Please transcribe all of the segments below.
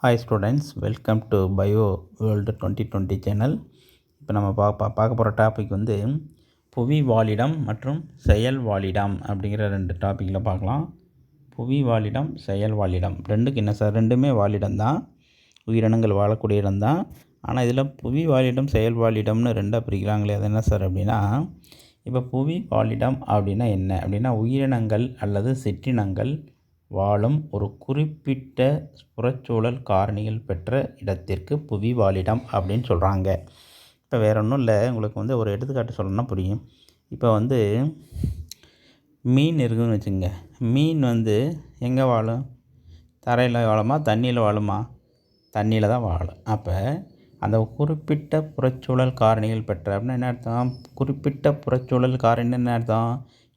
Hi students, welcome to bio world 2020 channel. இப்போ நம்ம பார்க்க போகிற டாபிக் வந்து புவி வாழிடம் மற்றும் செயல் வாழிடம் அப்படிங்கிற ரெண்டு டாப்பிக்கில் பார்க்கலாம். புவி வாழிடம், செயல் வாழிடம் ரெண்டுக்கு என்ன சார்? ரெண்டுமே வாழிடம் தான், உயிரினங்கள் வாழக்கூடிய இடம் தான். ஆனால் இதில் புவி வாழிடம், செயல் வாழிடம்னு ரெண்டாக பிரிக்கிறாங்களே, அது என்ன சார் அப்படின்னா, இப்போ புவி வாழிடம் அப்படின்னா என்ன அப்படின்னா, உயிரினங்கள் அல்லது சிற்றினங்கள் வாழும் ஒரு குறிப்பிட்ட புறச்சூழல் காரணிகள் பெற்ற இடத்திற்கு புவி வாழிடம் அப்படின்னு சொல்கிறாங்க. இப்போ வேறு ஒன்றும் இல்லை, உங்களுக்கு வந்து ஒரு எடுத்துக்காட்டு சொல்லணும்னா புரியும். இப்போ வந்து மீன் இருக்குதுன்னு வச்சுங்க. மீன் வந்து எங்கே வாழும்? தரையில் வாழுமா, தண்ணியில் வாழுமா? தண்ணியில் தான் வாழும். அப்போ அந்த குறிப்பிட்ட புறச்சூழல் காரணிகள் பெற்ற அப்படின்னா என்ன அர்த்தம்? குறிப்பிட்ட புறச்சூழல் காரணி என்ன அர்த்தம்?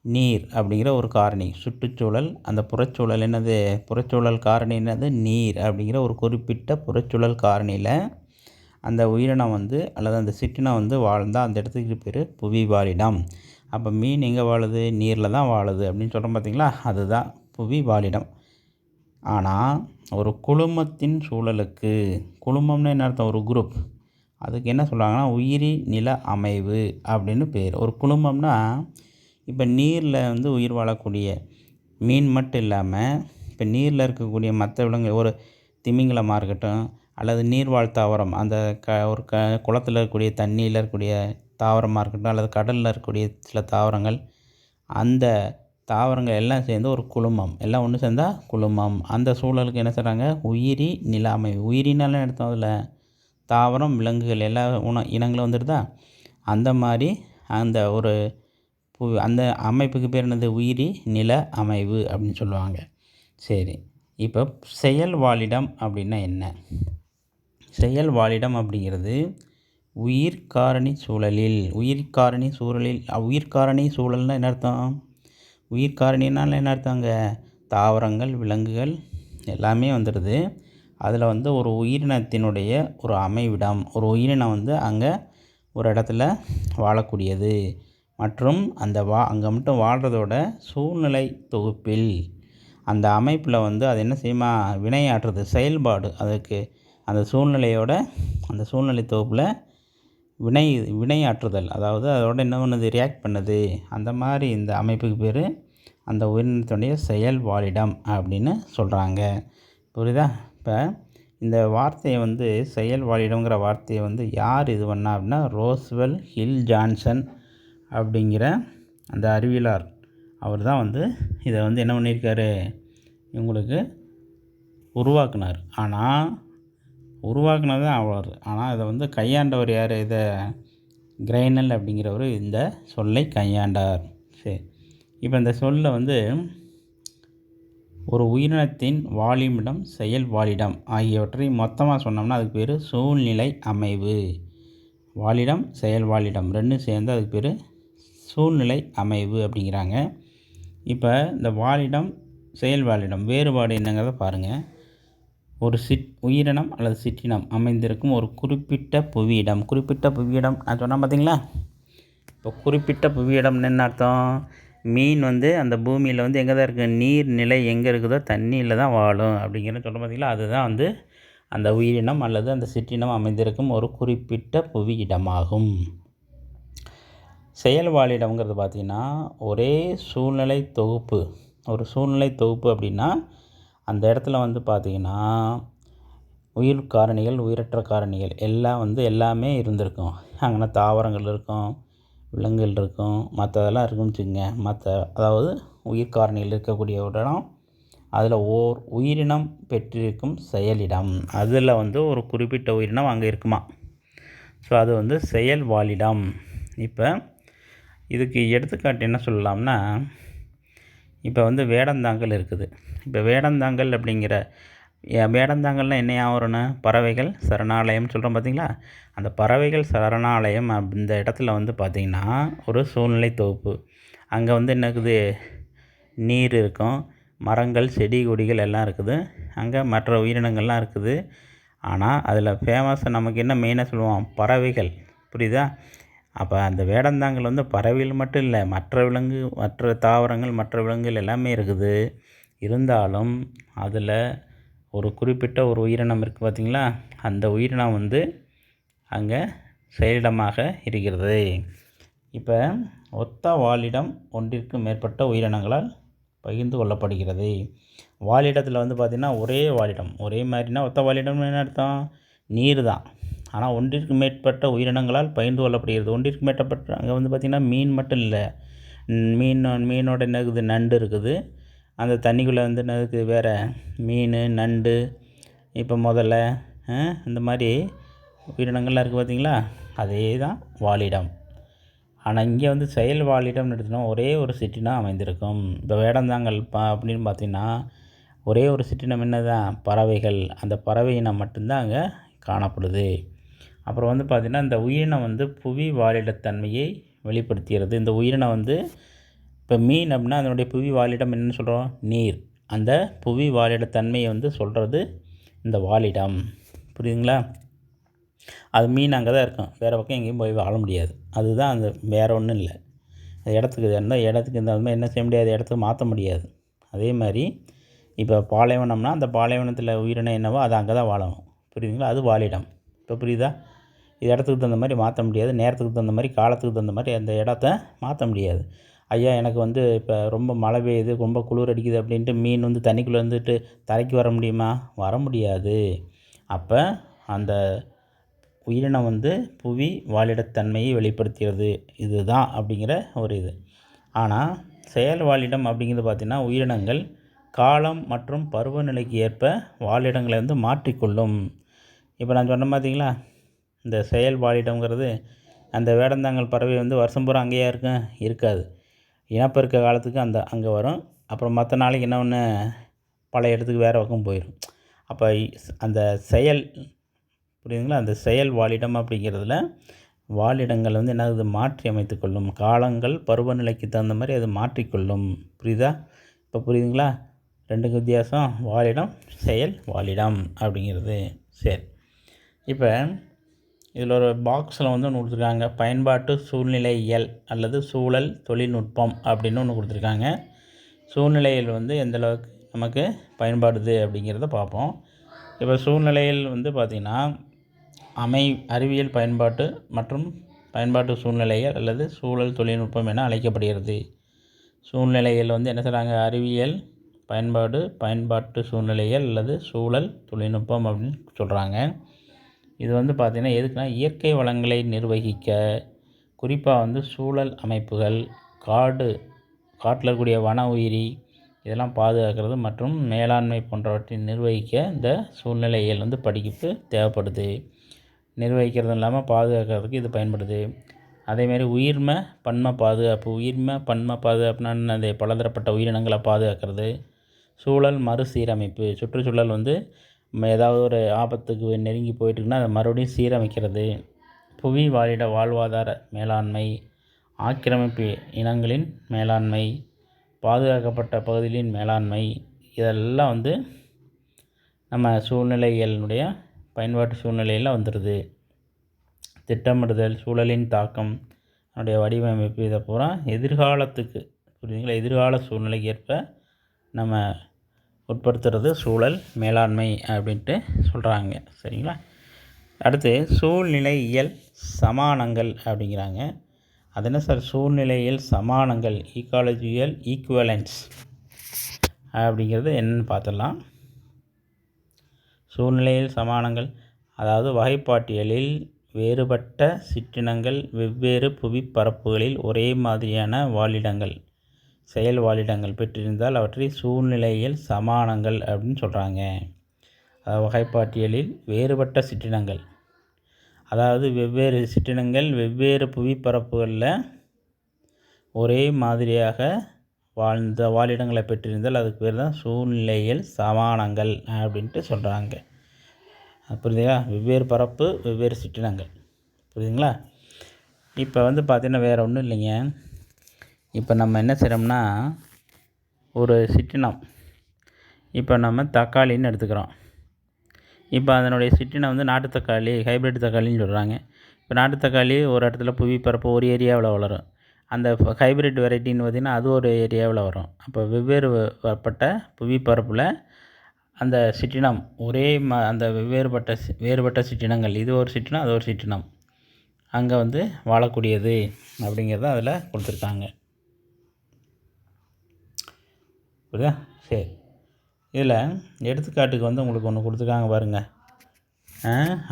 நீர் அப்படிங்கிற ஒரு காரணி. சுற்றுச்சூழல், அந்த புறச்சூழல் என்னது? புறச்சூழல் காரணி என்னது? நீர் அப்படிங்கிற ஒரு குறிப்பிட்ட புறச்சூழல் காரணியில் அந்த உயிரினம் வந்து அல்லது அந்த சிற்றினம் வந்து வாழ்ந்தால் அந்த இடத்துக்கு பேர் புவி வாழிடம். அப்போ மீன் எங்கே வாழுது? நீரில் தான் வாழுது அப்படின்னு சொல்கிறோம் பார்த்தீங்களா? அதுதான் புவி வாழிடம். ஆனால் ஒரு குழுமத்தின் சூழலுக்கு, குழுமம்னு என்ன அர்த்தம்? ஒரு குரூப். அதுக்கு என்ன சொல்கிறாங்கன்னா உயிரி நில அமைவு அப்படின்னு பேர். ஒரு குழுமம்னா இப்போ நீரில் வந்து உயிர் வாழக்கூடிய மீன் மட்டும் இல்லாமல் இப்போ நீரில் இருக்கக்கூடிய மற்ற விலங்கு, ஒரு திமிங்கலமாக இருக்கட்டும் அல்லது நீர்வாழ் தாவரம், அந்த ஒரு குளத்தில் இருக்கக்கூடிய தண்ணியில் இருக்கக்கூடிய தாவரமாக இருக்கட்டும் அல்லது கடலில் இருக்கக்கூடிய சில தாவரங்கள், அந்த தாவரங்கள் எல்லாம் சேர்ந்து ஒரு குழுமம், எல்லாம் ஒன்று சேர்ந்தால் குழுமம். அந்த சூழலுக்கு என்ன செய்கிறாங்க? உயிரி நில அமைவு. உயிரினாலும் எடுத்தோம், அதில் தாவரம், விலங்குகள் எல்லா இனங்களும் வந்துடுதா? அந்த மாதிரி அந்த ஒரு அந்த அமைப்புக்கு பேர் என்னது? உயிரி நில அமைவு அப்படின்னு சொல்லுவாங்க. சரி, இப்போ செயல் வாழிடம் அப்படின்னா என்ன? செயல் வாழிடம் அப்படிங்கிறது உயிர்காரணி சூழலில், உயிர்காரணி சூழல்னால் என்ன அர்த்தம்? உயிர்காரணினால் என்ன அர்த்தங்க? தாவரங்கள், விலங்குகள் எல்லாமே வந்துடுது. அதில் வந்து ஒரு உயிரினத்தினுடைய ஒரு அமைவிடம், ஒரு உயிரினம் வந்து அங்கே ஒரு இடத்துல வாழக்கூடியது மற்றும் அந்த அங்கே மட்டும் வாழ்கிறதோட சூழ்நிலை தொகுப்பில் அந்த அமைப்பில் வந்து அது என்ன செய்யுமா? வினையாற்றுறது, செயல்பாடு. அதுக்கு அந்த சூழ்நிலையோட, அந்த சூழ்நிலை தொகுப்பில் வினையாற்றுதல், அதாவது அதோட என்ன பண்ணுது? ரியாக்ட் பண்ணுது. அந்த மாதிரி இந்த அமைப்புக்கு பேர் அந்த உயிரினத்தினுடைய செயல் வாழிடம் அப்படின்னு சொல்கிறாங்க. புரியுதா? இப்போ இந்த வார்த்தையை வந்து செயல் வாழிடங்கிற வார்த்தையை வந்து யார் இது பண்ணா அப்படின்னா, ரோஸ்வெல் ஹில் ஜான்சன் அப்படிங்கிற அந்த அறிவியலார் அவர் தான் வந்து இதை வந்து என்ன பண்ணியிருக்காரு? இவங்களுக்கு உருவாக்குனார். ஆனால் உருவாக்குனது தான் அவர், ஆனால் இதை வந்து கையாண்டவர் யார்? இதை கிரைனல் அப்படிங்கிறவர் இந்த சொல்லை கையாண்டார். சரி, இப்போ இந்த சொல்லை வந்து ஒரு உயிரினத்தின் வாழிடம், செயல் வாழிடம் ஆகியவற்றை மொத்தமாக சொன்னோம்னா அதுக்கு பேர் சூழ்நிலை அமைவு. வாழிடம், செயல் வாழிடம் ரெண்டும் சேர்ந்து அதுக்கு பேர் சூழ்நிலை அமைவு அப்படிங்கிறாங்க. இப்போ இந்த வாழிடம், செயல் வாழிடம் வேறுபாடு என்னங்கிறத பாருங்கள். ஒரு உயிரினம் அல்லது சிற்றினம் அமைந்திருக்கும் ஒரு குறிப்பிட்ட புவியிடம். குறிப்பிட்ட புவியிடம் நான் சொன்னேன் பார்த்தீங்களா? இப்போ குறிப்பிட்ட புவியிடம்னு என்ன அர்த்தம்? மீன் வந்து அந்த பூமியில் வந்து எங்கே தான் இருக்குது? நீர் நிலை எங்கே இருக்குதோ தண்ணியில் தான் வாழும் அப்படிங்கிறத சொல்கிறோம் பார்த்தீங்களா? அதுதான் வந்து அந்த உயிரினம் அல்லது அந்த சிற்றினம் அமைந்திருக்கும் ஒரு குறிப்பிட்ட புவியிடமாகும். செயல் வாழிடம்ங்கிறது பார்த்திங்கன்னா ஒரே சூழ்நிலை தொகுப்பு. ஒரு சூழ்நிலை தொகுப்பு அப்படின்னா அந்த இடத்துல வந்து பார்த்திங்கன்னா உயிர் காரணிகள், உயிரற்ற காரணிகள் எல்லாம் வந்து எல்லாமே இருந்திருக்கும். அங்கே தாவரங்கள் இருக்கும், விலங்குகள் இருக்கும், மற்றதெல்லாம் இருக்குன்னு வச்சுக்கோங்க. அதாவது உயிர் காரணிகள் இருக்கக்கூடிய ஒரு இடம், அதில் ஓர் உயிரினம் பெற்றிருக்கும் செயலிடம். அதில் வந்து ஒரு குறிப்பிட்ட உயிரினம் அங்கே இருக்குமா. ஸோ அது வந்து செயல் வாழிடம். இப்போ இதுக்கு எடுத்துக்காட்டு என்ன சொல்லலாம்னா, இப்போ வந்து வேடந்தாங்கல் இருக்குது. இப்போ வேடந்தாங்கல் அப்படிங்கிற வேடந்தாங்கல்னால் என்ன ஆகணும்னா பறவைகள் சரணாலயம்னு சொல்கிறோம் பார்த்தீங்களா? அந்த பறவைகள் சரணாலயம் இந்த இடத்துல வந்து பார்த்திங்கன்னா ஒரு சூழ்நிலை தொகுப்பு. அங்கே வந்து என்ன இருக்குது? நீர் இருக்கும், மரங்கள், செடி கொடிகள் எல்லாம் இருக்குது. அங்கே மற்ற உயிரினங்கள்லாம் இருக்குது. ஆனால் அதில் ஃபேமஸாக நமக்கு என்ன மெயினாக சொல்லுவோம்? பறவைகள். புரியுதா? அப்போ அந்த வேடந்தாங்கல் வந்து பறவைகள் மட்டும் இல்லை, மற்ற தாவரங்கள், மற்ற விலங்குகள் எல்லாமே இருக்குது. இருந்தாலும் அதில் ஒரு குறிப்பிட்ட ஒரு உயிரினம் இருக்குது பார்த்திங்களா, அந்த உயிரினம் வந்து அங்கே செயலிடமாக இருக்கிறது. இப்போ ஒத்த வாழிடம் ஒன்றிற்கு மேற்பட்ட உயிரினங்களால் பகிர்ந்து கொள்ளப்படுகிறது. வாழிடத்தில் வந்து பார்த்திங்கன்னா ஒரே வாழிடம், ஒரே மாதிரினா ஒத்த வாழிடம்னு என்ன அர்த்தம்? நீர் தான். ஆனால் ஒன்றிற்கு மேற்பட்ட உயிரினங்களால் பகிர்ந்து கொள்ளப்படுகிறது. ஒன்றிற்கு மேற்பட்ட அங்கே வந்து பார்த்திங்கன்னா மீன் மட்டும் இல்லை, மீனோட என்ன இருக்குது, நண்டு இருக்குது. அந்த தண்ணிக்குள்ளே வந்து என்ன இருக்குது, வேறு மீன், நண்டு, இப்போ முதல்ல இந்த மாதிரி உயிரினங்கள்லாம் இருக்குது பார்த்திங்களா, அதே தான் வாழிடம். ஆனால் இங்கே வந்து செயல் வாழிடம்னு எடுத்துட்டோம், ஒரே ஒரு சிற்றினம் அமைந்திருக்கும். இப்போ வேடந்தாங்கல் அப்படின்னு பார்த்திங்கன்னா ஒரே ஒரு சிற்றினம் என்ன தான், பறவைகள். அந்த பறவை இனம் மட்டும்தான் அங்கே காணப்படுது. அப்புறம் வந்து பார்த்திங்கன்னா இந்த உயிரினம் வந்து புவி வாழிடத்தன்மையை வெளிப்படுத்துகிறது. இந்த உயிரினம் வந்து இப்போ மீன் அப்படின்னா அதனுடைய புவி வாழிடம் என்னென்னு சொல்கிறோம், நீர். அந்த புவி வாழிடத்தன்மையை வந்து சொல்கிறது இந்த வாழிடம். புரியுதுங்களா? அது மீன் அங்கே தான் இருக்கும், வேறு பக்கம் எங்கேயும் போய் வாழ முடியாது. அதுதான் அந்த, வேறு ஒன்றும் இல்லை. அது இடத்துக்கு இந்த மாதிரி என்ன செய்ய முடியாது, இடத்துக்கு மாற்ற முடியாது. அதே மாதிரி இப்போ பாலைவனம்னா அந்த பாலைவனத்தில் உயிரினம் என்னவோ அது அங்கே தான் வாழணும். புரியுதுங்களா? அது வாழிடம். இப்போ புரியுதா? இது இடத்துக்கு தகுந்த மாதிரி மாற்ற முடியாது, நேரத்துக்கு தகுந்த மாதிரி, காலத்துக்கு தகுந்த மாதிரி அந்த இடத்த மாற்ற முடியாது. ஐயா எனக்கு வந்து இப்போ ரொம்ப மழை பெய்யுது, ரொம்ப குளிர் அடிக்குது அப்படின்ட்டு மீன் வந்து தண்ணிக்குள்ளே வந்துட்டு தரைக்கு வர முடியுமா? வர முடியாது. அப்போ அந்த உயிரினம் வந்து புவி வாழிடத்தன்மையை வெளிப்படுத்துகிறது, இதுதான் அப்படிங்கிற ஒரு இது. ஆனால் செயல் வாழிடம் அப்படிங்கிறது பார்த்திங்கன்னா உயிரினங்கள் காலம் மற்றும் பருவநிலைக்கு ஏற்ப வாழிடங்களை வந்து மாற்றிக்கொள்ளும். இப்போ நான் சொன்ன பார்த்தீங்களா, இந்த செயல் வாழிடங்கிறது அந்த வேடந்தாங்கல் பறவை வந்து வருஷம் பூரா அங்கேயா இருக்காது. இனப்பெருக்க காலத்துக்கு அங்கே வரும். அப்புறம் மற்ற நாளைக்கு என்ன ஒன்று பழைய இடத்துக்கு வேறு பக்கம் போயிடும். அப்போ அந்த செயல், புரியுதுங்களா, அந்த செயல் வாழிடம் அப்படிங்கிறதுல வாழிடங்கள் வந்து என்ன மாற்றி அமைத்து கொள்ளும். காலங்கள் பருவநிலைக்கு தகுந்த மாதிரி அது மாற்றிக்கொள்ளும். புரியுதா? இப்போ புரியுதுங்களா? ரெண்டுக்கு வித்தியாசம், வாழிடம், செயல் வாழிடம் அப்படிங்கிறது. சரி, இப்போ இதில் ஒரு பாக்ஸில் வந்து ஒன்று கொடுத்துருக்காங்க, பயன்பாட்டு சூழ்நிலையியல் அல்லது சூழல் தொழில்நுட்பம் அப்படின்னு ஒன்று கொடுத்துருக்காங்க. சூழ்நிலையில் வந்து எந்தளவுக்கு நமக்கு பயன்பாடுது அப்படிங்கிறத பார்ப்போம். இப்போ சூழ்நிலையில் வந்து பார்த்திங்கன்னா அறிவியல் பயன்பாட்டு மற்றும் பயன்பாட்டு சூழ்நிலைகள் அல்லது சூழல் தொழில்நுட்பம் என அழைக்கப்படுகிறது. சூழ்நிலையில் வந்து என்ன சொல்கிறாங்க, அறிவியல் பயன்பாட்டு சூழ்நிலைகள் அல்லது சூழல் தொழில்நுட்பம் அப்படின்னு சொல்கிறாங்க. இது வந்து பார்த்திங்கன்னா எதுக்குன்னா இயற்கை வளங்களை நிர்வகிக்க, குறிப்பாக வந்து சூழல் அமைப்புகள், காட்டில் இருக்கக்கூடிய வன உயிரி இதெல்லாம் பாதுகாக்கிறது மற்றும் மேலாண்மை போன்றவற்றை நிர்வகிக்க இந்த சூழ்நிலையில் வந்து படிப்பு தேவைப்படுது. நிர்வகிக்கிறது இல்லாமல் பாதுகாக்கிறதுக்கு இது பயன்படுது. அதேமாரி உயிர்ம பன்ம பாதுகாப்புனா அந்த பலதரப்பட்ட உயிரினங்களை பாதுகாக்கிறது. சூழல் மறுசீரமைப்பு, சுற்றுச்சூழல் வந்து ஏதாவது ஒரு ஆபத்துக்கு நெருங்கி போயிட்டுருக்குன்னா அதை மறுபடியும் சீரமைக்கிறது. புவி வாழிட வாழ்வாதார மேலாண்மை, ஆக்கிரமிப்பு இனங்களின் மேலாண்மை, பாதுகாக்கப்பட்ட பகுதிகளின் மேலாண்மை, இதெல்லாம் வந்து நம்ம சூழ்நிலைகளுடைய பயன்பாட்டு சூழ்நிலையில் வந்துடுது. திட்டமிடுதல், சூழலின் தாக்கம், அதனுடைய வடிவமைப்பு, இதை பூரா எதிர்காலத்துக்கு, புரியுதுங்களா, எதிர்கால சூழ்நிலைக்கு ஏற்ப நம்ம உட்படுத்துறது சூழல் மேலாண்மை அப்படின்ட்டு சொல்கிறாங்க. சரிங்களா? அடுத்து சூழ்நிலையியல் சமானங்கள் அப்படிங்கிறாங்க. அது என்ன சார் சூழ்நிலையியல் சமானங்கள், ஈக்காலஜியல் ஈக்குவலன்ஸ் அப்படிங்கிறது என்னென்னு பார்த்துடலாம். சூழ்நிலையில் சமானங்கள் அதாவது வகைப்பாட்டியலில் வேறுபட்ட சிற்றினங்கள் வெவ்வேறு புவிப்பரப்புகளில் ஒரே மாதிரியான வாழிடங்கள், செயல் வாழிடங்கள் பெற்றிருந்தால் அவற்றை சூழ்நிலையில் சமானங்கள் அப்படின்னு சொல்கிறாங்க. வகைப்பாட்டியலில் வேறுபட்ட சிற்றினங்கள், அதாவது வெவ்வேறு சிற்றினங்கள் வெவ்வேறு புவிப்பரப்புகளில் ஒரே மாதிரியாக வாழ்ந்த வாழிடங்களை பெற்றிருந்தால் அதுக்கு பேர் தான் சூழ்நிலையில் சமானங்கள் அப்படின்ட்டு சொல்கிறாங்க. புரியுதுங்களா? வெவ்வேறு பரப்பு வெவ்வேறு சிற்றினங்கள். புரியுதுங்களா? இப்போ வந்து பார்த்திங்கன்னா வேறு ஒன்றும் இல்லைங்க. இப்போ நம்ம என்ன செய்கிறோம்னா, ஒரு சிற்றினம், இப்போ நம்ம தக்காளின்னு எடுத்துக்கிறோம். இப்போ அதனுடைய சிற்றினம் வந்து நாட்டு தக்காளி, ஹைப்ரிட் தக்காளின்னு சொல்கிறாங்க. இப்போ நாட்டு தக்காளி ஒரு இடத்துல புவிப்பரப்பு ஒரு ஏரியாவில் வளரும். அந்த ஹைப்ரிட் வெரைட்டின்னு பார்த்திங்கன்னா அது ஒரு ஏரியாவில் வரும். அப்போ வெவ்வேறு பட்ட புவிப்பரப்பில் அந்த சிற்றினம் ஒரே அந்த வேறுபட்ட சிற்றினங்கள், இது ஒரு சிற்றினம், அது ஒரு சிற்றினம், அங்கே வந்து வாழக்கூடியது அப்படிங்கிறத அதில் கொடுத்துருக்காங்க. புரியுதா? சரி, இதில் எடுத்துக்காட்டுக்கு வந்து உங்களுக்கு ஒன்று கொடுத்துருக்காங்க பாருங்கள்.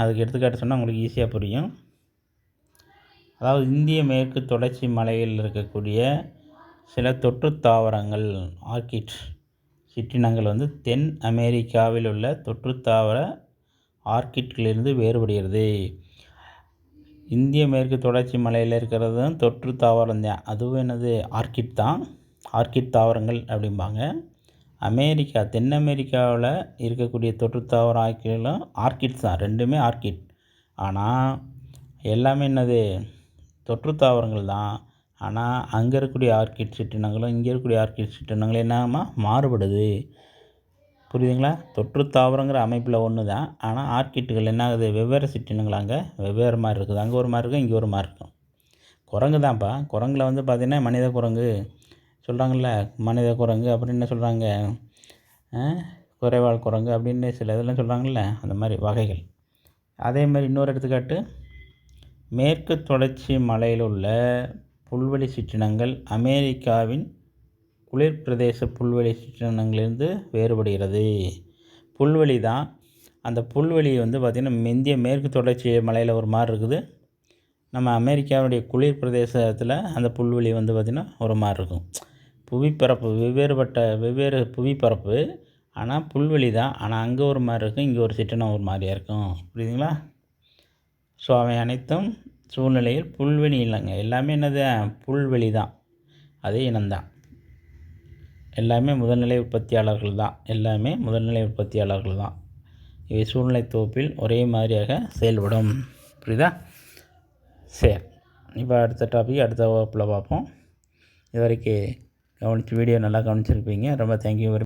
அதுக்கு எடுத்துக்காட்டு சொன்னால் உங்களுக்கு ஈஸியாக புரியும். அதாவது இந்திய மேற்கு தொடர்ச்சி மலையில் இருக்கக்கூடிய சில தொற்றுத் தாவரங்கள், ஆர்க்கிட் சிற்றினங்கள் வந்து தென் அமெரிக்காவில் உள்ள தொற்றுத்தாவர ஆர்க்கிட்களிலிருந்து வேறுபடுகிறது. இந்திய மேற்கு தொடர்ச்சி மலையில் இருக்கிறது தொற்று தாவரம் தான், அதுவும் என்னது ஆர்க்கிட் தான், ஆர்க்கிட் தாவரங்கள் அப்படிம்பாங்க. தென் அமெரிக்காவில் இருக்கக்கூடிய தொற்று தாவர ஆர்க்கிட்ஸ் தான், ரெண்டுமே ஆர்க்கிட். ஆனால் எல்லாமே என்னது தொற்று தாவரங்கள் தான். ஆனால் அங்கே இருக்கக்கூடிய ஆர்க்கிட் சிற்றினங்களும் இங்கே இருக்கக்கூடிய ஆர்க்கிட் சிற்றினங்களும் என்னமா மாறுபடுது. புரியுதுங்களா? தொற்று தாவரங்கிற அமைப்பில் ஒன்று தான், ஆனால் ஆர்க்கிட்டுகள் என்ன ஆகுது, வெவ்வேறு சிற்றினங்கள் அங்கே வெவ்வேறு மாதிரி இருக்குது. அங்கே ஒரு மாதிரி இருக்கும், இங்கே ஒரு மாதிரி இருக்கும். குரங்கு தான்ப்பா, குரங்கில் வந்து பார்த்திங்கன்னா மனித குரங்கு சொல்கிறாங்கள்ல, மனித குரங்கு அப்படின்னு என்ன சொல்கிறாங்க, குறைவால் குரங்கு அப்படின்னு சில இதெல்லாம் சொல்கிறாங்கள்ல, அந்த மாதிரி வகைகள். அதே மாதிரி இன்னொரு எடுத்துக்காட்டு, மேற்கு தொடர்ச்சி மலையில் உள்ள புல்வெளி சிற்றினங்கள் அமெரிக்காவின் குளிர் பிரதேச புல்வெளி சிற்றினங்களிலிருந்து வேறுபடுகிறது. புல்வெளி தான், அந்த புல்வெளி வந்து பார்த்திங்கன்னா இந்திய மேற்கு தொடர்ச்சி மலையில் ஒரு மாதிரி இருக்குது, நம்ம அமெரிக்காவுடைய குளிர் பிரதேசத்தில் அந்த புல்வெளி வந்து பார்த்திங்கன்னா ஒரு மாதிரி இருக்கும். புவிப்பரப்பு வெவ்வேறு புவிப்பரப்பு, ஆனால் புல்வெளி தான். ஆனால் அங்கே ஒரு மாதிரி இருக்கும், இங்கே ஒரு சிற்றினம் ஒரு மாதிரியாக இருக்கும். புரியுதுங்களா? ஸோ அவை அனைத்தும் சூழ்நிலையில் புல்வெளி இல்லைங்க, எல்லாமே என்னது புல்வெளி தான், அதே இனம்தான். எல்லாமே முதல்நிலை உற்பத்தியாளர்கள் தான். இவை சூழ்நிலை தொகுப்பில் ஒரே மாதிரியாக செயல்படும். புரியுதா? சரி, இப்போ அடுத்த டாபிக் அடுத்த வகுப்பில் பார்ப்போம். இது வரைக்கும் வீடியோ நல்லா கவனிச்சிருப்பீங்க. ரொம்ப தேங்க்யூ.